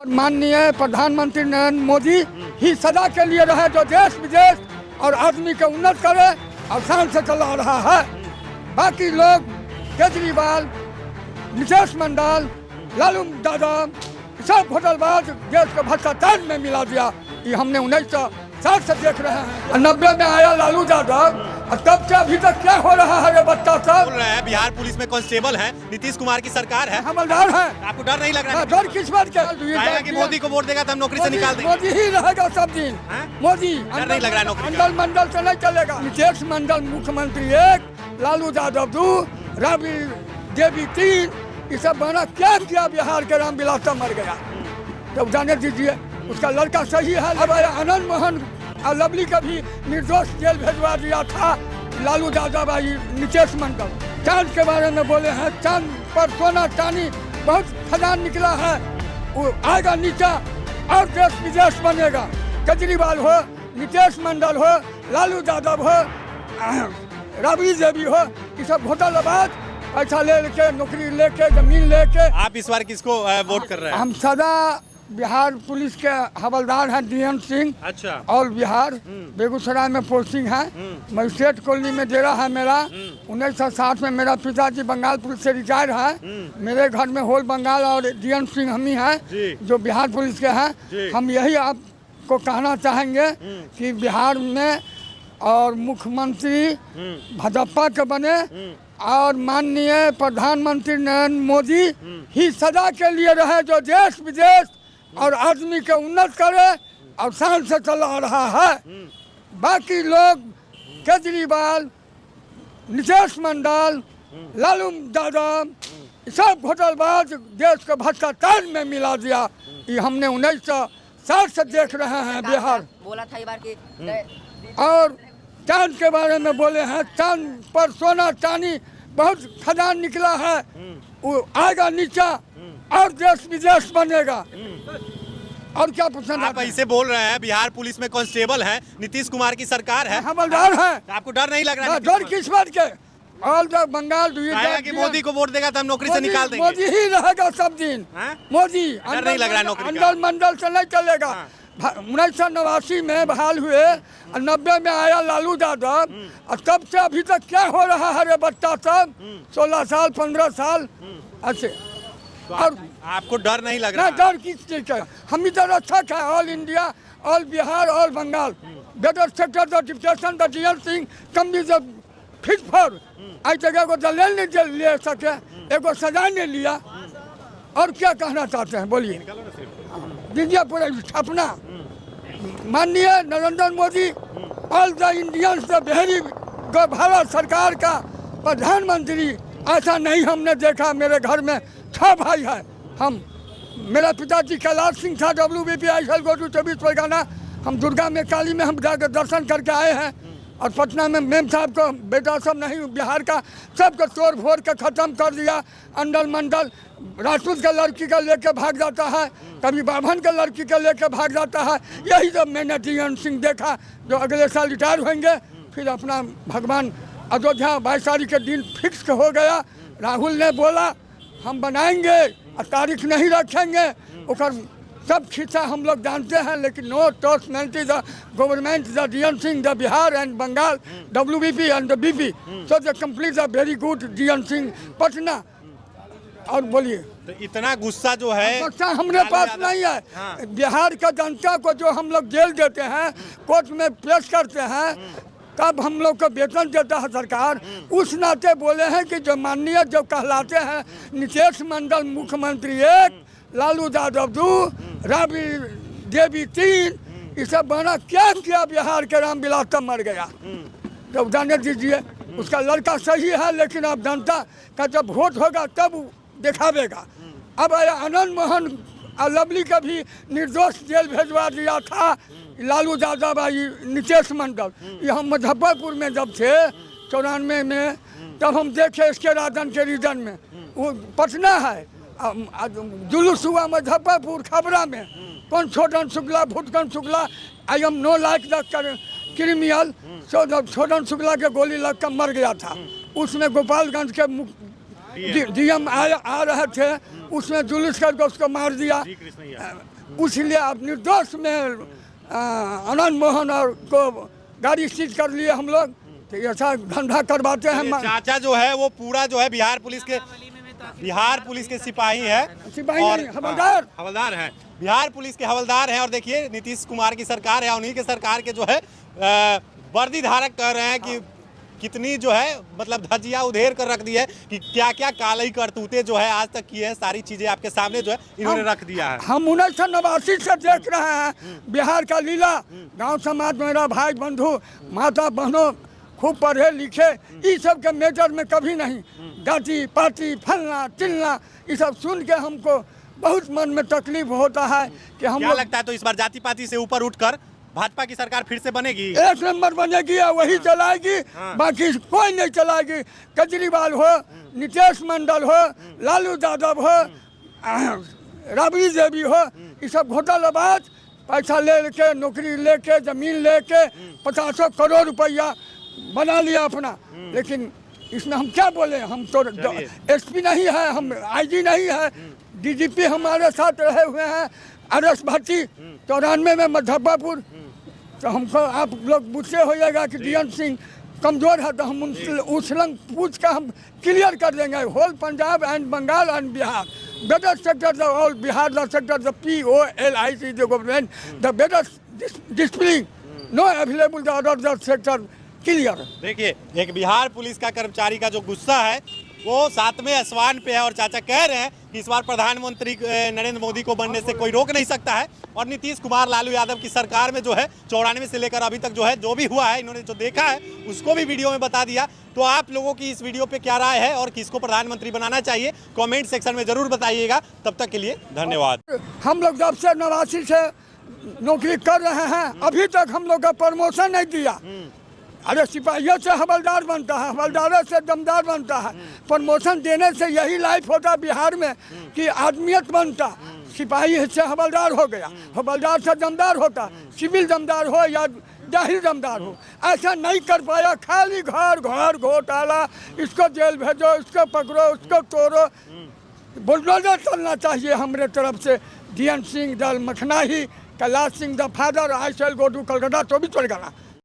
माननीय प्रधानमंत्री नरेंद्र मोदी ही सदा के लिए रहे, जो देश विदेश और आदमी के उन्नत करे और शान से चला रहा है। बाकी लोग केजरीवाल, नीतीश मंडल, लालू यादव सब होटलबाज देश को भ्रष्टाचार में मिला दिया। ये हमने 1960 से देख रहे हैं। 90 में आया लालू यादव, तब से अभी तक क्या हो रहा है? ये बच्चा सब बोल रहे हैं बिहार पुलिस में कांस्टेबल है, नीतीश कुमार की सरकार है, हवलदार है। आपको डर नहीं लग रहा है? डर किस बात का? कहेगा कि मोदी को वोट देगा तो हम नौकरी से निकाल देंगे। मोदी ही रहेगा सब दिन। मोदी डर नहीं लग रहा है नौकरी का? मंडल से नहीं चलेगा। नीतीश मंडल मुख्यमंत्री 1, लालू यादव 2, राबड़ी देवी 3, ये सब बना क्या किया? बिहार के रामविलास मर गया, तो जाने दीजिए। उसका लड़का सही है। अब आनंद मोहन और लवली का भी निर्दोष जेल भेजवा दिया था लालू यादव आई नीतीश मंडल। चांद के बारे में बोले हैं, चांद पर सोना चांदी बहुत खजान निकला है, वो आएगा नीचा और देश विदेश बनेगा। केजरीवाल हो, नीतीश मंडल हो, लालू यादव हो, राबड़ी देवी हो, ये सब घोटालाबाज पैसा लेके, नौकरी लेके, जमीन लेके। आप इस बार किसको वोट कर रहे हैं? हम सदा बिहार पुलिस के हवलदार हैं DN सिंह। अच्छा। और बिहार बेगूसराय में पोस्टिंग है। मजिस्ट्रेट कॉलोनी में डेरा है मेरा। 1960 में मेरा पिताजी बंगाल पुलिस से रिटायर है। मेरे घर में होल बंगाल और DN सिंह हम ही हैं जो बिहार पुलिस के हैं। हम यही आपको कहना चाहेंगे कि बिहार में और मुख्यमंत्री भाजपा के बने और माननीय प्रधानमंत्री नरेंद्र मोदी ही सदा के लिए रहे, जो देश विदेश और आदमी के उन्नत करे और शान से चला रहा है। बाकी लोग केजरीवाल, नीतीश मंडल, लालू यादव सब होटलबाज देश को भ्रष्टाचार में मिला दिया। ये हमने 1960 से देख रहे हैं बिहार। बोला था बार की। और चांद के बारे में बोले हैं, चांद पर सोना चांदी बहुत खजान निकला है, वो आएगा नीचा और देश विदेश बनेगा। और क्या पसंद? आप ऐसे बोल रहे हैं बिहार पुलिस में कांस्टेबल है, नीतीश कुमार की सरकार है, हवलदार है। आपको डर नहीं लग रहा है? डर किस बात के? ऑल द बंगाल कहेगा कि मोदी को वोट देगा तो हम नौकरी से निकाल देंगे। मोदी ही रहेगा सब दिन। मोदी डर नहीं लग रहा है नौकरी का? अंडल मंडल से नहीं चलेगा। 1989 में बहाल हुए, 90 में आया लालू यादव, और तब से अभी तक क्या हो रहा है? बच्चा सब 16 साल 15 साल ऐसे। और आपको डर नहीं लग रहा? डर किस चीज का? हम इधर अच्छा है। All India, all Bihar, all Bengal, better sector the deputation the DN Singh come भी जब फिट फॉर आई जगह को दलेल नहीं ले सके, एगो सजा नहीं लिया। और क्या कहना चाहते हैं बोलिए? दीजिए पूरा स्थापना। माननीय Narendra Modi, all the Indians the very Bharat सरकार का प्रधानमंत्री, ऐसा नहीं हमने देखा। मेरे घर में 6 भाई है। मेरा पिताजी कैलाश सिंह था, WBP ISL go to 24 Parganas. हम दुर्गा में, काली में हम जाकर दर्शन करके आए हैं। और पटना में मेम साहब को बेटा सब नहीं, बिहार का सबको तोड़ फोड़ के ख़त्म कर दिया। अंडल मंडल राजपूत का लड़की का लेके भाग जाता है, कभी बाभन का लड़की का लेके भाग जाता है। यही जब मैंने DN सिंह देखा, जो अगले साल रिटायर होंगे, फिर अपना भगवान अयोध्या 22 तारीख के दिन फिक्स हो गया। राहुल ने बोला हम बनाएंगे और तारीख नहीं रखेंगे, और सब खिस्सा हम लोग जानते हैं। लेकिन नो टॉसमेंटी the government the DN Singh the Bihar and Bengal WBP and the BP so the complete the very good DN Singh Patna. और बोलिए, तो इतना गुस्सा जो है गुस्सा हमरे पास नहीं है। हाँ। बिहार का जनता को जो हम लोग जेल देते हैं, कोर्ट में पेश करते हैं, तब हम लोग को वेतन देता है सरकार। उस नाते बोले हैं कि जो माननीय जो कहलाते हैं नीतीश मंडल मुख्यमंत्री 1, लालू यादव 2, राबड़ी देवी 3, ये सब बना क्या किया? बिहार के रामविलास मर गया, तो जाने दीजिए। उसका लड़का सही है, लेकिन अब जनता का जब वोट होगा तब दिखावेगा। अब आनंद मोहन और लवली का भी निर्दोष जेल भेजवा दिया था लालू यादव आई नीतीश मंडल। ये हम मुजफ्फरपुर में जब थे 94 में, तब हम देखे इसके राजन के रीजन में। वो पटना है, जुलूस हुआ मुजफ्फरपुर खबरा में। कौन Chhotan Shukla, Bhutkan Shukla, I am no like the criminal, Chhotan Shukla के गोली लग कर मर गया था। उसमें गोपालगंज के डीएम आ रहे थे, उसमें जुलूस करके उसको मार दिया। उसलिए अब निर्दोष में आनंद मोहन और को गाड़ी सीज कर लिए हम लोग। तो ऐसा धंधा करवाते हैं। चाचा जो है वो पूरा जो है बिहार पुलिस के सिपाही है, सिपाही और नहीं, हवलदार है, बिहार पुलिस के हवलदार हैं। और देखिए नीतीश कुमार की सरकार है, उन्हीं के सरकार के जो है वर्दी धारक कह रहे हैं कि कितनी जो है मतलब धज्जियां उधेर कर रख दी है कि क्या क्या काली करतूतें जो है आज तक की है, सारी चीजें आपके सामने जो है इन्होंने रख दिया है। हम 1989 से देख रहे हैं बिहार का लीला। गांव समाज मेरा भाई बंधु माता बहनों खूब पढ़े लिखे, इस सब के मेजर में कभी नहीं। जाति पार्टी फलना चिलना ये सब सुन के हमको बहुत मन में तकलीफ होता है कि हम क्या लगता है तो इस बार जाति पाति से ऊपर उठकर भाजपा की सरकार फिर से बनेगी? एक नंबर बनेगी और वही चलाएगी, बाकी कोई नहीं चलाएगी। केजरीवाल हो, नीतीश मंडल हो, लालू यादव हो, राबड़ी देवी हो, ये सब घोटालाबाज पैसा ले नौकरी लेके जमीन लेके 50 करोड़ रुपया बना लिया अपना। लेकिन इसमें हम क्या बोले, हम तो एसपी नहीं है, हम आईजी नहीं है, डीजीपी हमारे साथ रहे हुए हैं। आरएस भाटी 94 में मुजफ्फरपुर। तो हमको आप लोग पूछे होइएगा कि डीएन सिंह कमजोर है तो हम उछलंग पूछ कर हम क्लियर कर देंगे। Whole Punjab and Bengal and Bihar better sector the all Bihar the sector the POLIC the government the better discipline no available the other sector clear। देखिए एक बिहार पुलिस का कर्मचारी का जो गुस्सा है वो 7वें आसमान पे है, और चाचा कह रहे हैं कि इस बार प्रधानमंत्री नरेंद्र मोदी को बनने से कोई रोक नहीं सकता है। और नीतीश कुमार लालू यादव की सरकार में जो है 94 से लेकर अभी तक जो है जो भी हुआ है इन्होंने जो देखा है उसको भी वीडियो में बता दिया। तो आप लोगों की इस वीडियो पे क्या राय है और किसको प्रधानमंत्री बनाना चाहिए कमेंट सेक्शन में जरूर बताइएगा। तब तक के लिए धन्यवाद। हम लोग जब से 89 से नौकरी कर रहे हैं अभी तक हम लोग का प्रमोशन नहीं दिया। अरे सिपाहियों से हवलदार बनता है, हवलदारों से दमदार बनता है। प्रमोशन देने से यही लाइफ होता बिहार में कि आदमियत बनता। सिपाही से हवलदार हो गया, हवलदार से दमदार होता, सिविल दमदार हो या जाहिर दमदार हो, ऐसा नहीं कर पाया। खाली घर घर घोटाला, इसको जेल भेजो, इसको पकड़ो, उसको तोड़ो। बुलडोजर चलना चाहिए हमारे तरफ से। डीएन सिंह दल मखनाही, Kailash Singh the father, I shall go to Calcutta, तो भी चल गया।